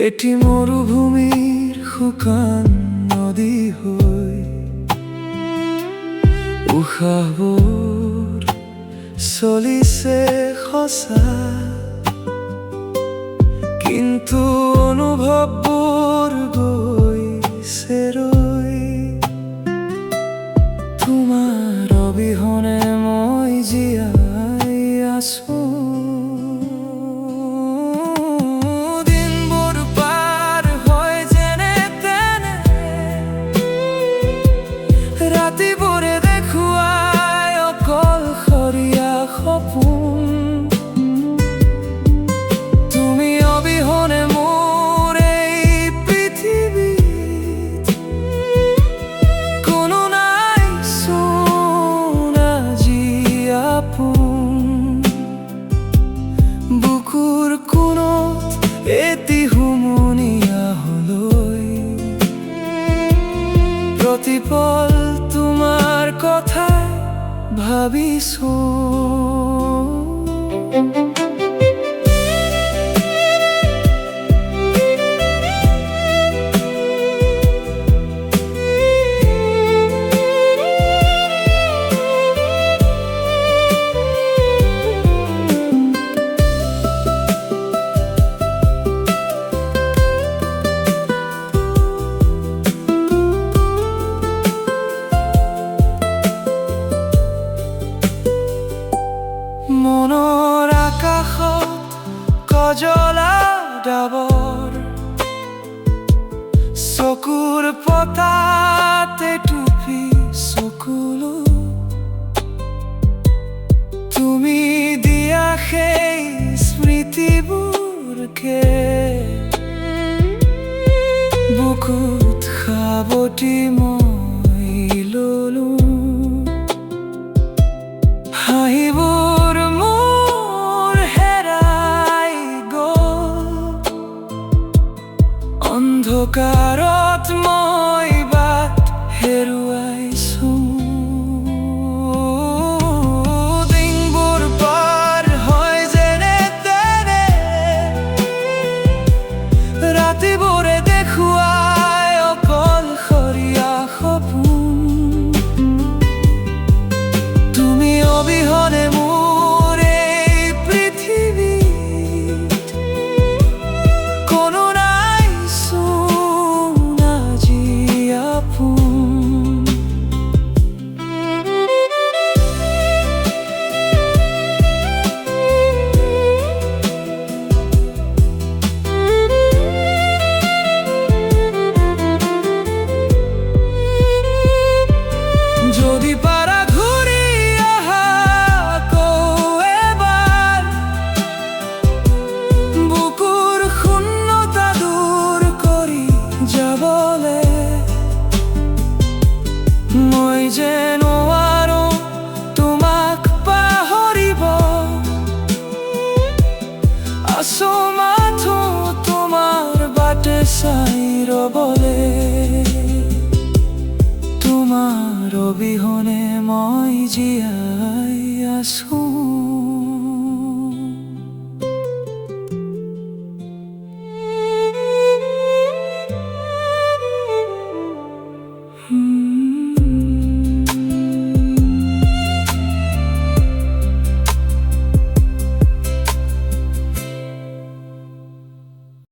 এটি মৰুভূমিৰ শুকান নদী হৈ উশাহবোৰ চলিছে সঁচা, কিন্তু অনুভৱবোৰ গৈছে ৰৈ। তোমাৰ অবিহনে মই জীয়াই আছো। তুমি অবিহনে মোৰ এই পৃথিৱীত কোনো নাই চোন আজি আপোন। বুকুৰ কোণত এটি হুমুনিয়া হলৈ প্ৰতিপল তোমাৰ কথা ভাবিছো। মনৰ আকাশত কজলা ডাবৰ, চকুৰ পতাতে টুপি চকুলো। তুমি দিয়া সেই স্মৃতিবোৰকে বুকুত সাৱটি মই ললো। হাঁহিবোৰ মোৰ হেৰাই গ'ল, অন্ধকাৰত মই বাট হেৰুৱাইছো। দিনবোৰ পাৰ হয় যেনে তেনে, ৰাতিবোৰে দেখুৱাই অকলশৰীয়া সপোন। তুমি অবিহনে মোৰ এই পৃথিৱীত কোনো নাই চোন আজি আপোন। যদি পাৰা ঘূৰি আহা আকৌ এবাৰ, বুকুৰ শূন্যতা দূৰ কৰি যাবলে। মই যে নোৱাৰো তোমাক পাহৰিব, আছো মাথো তোমাৰ বাটে চাই ৰবলে। তোমাৰ অবিহনে মই জীয়াই আছো।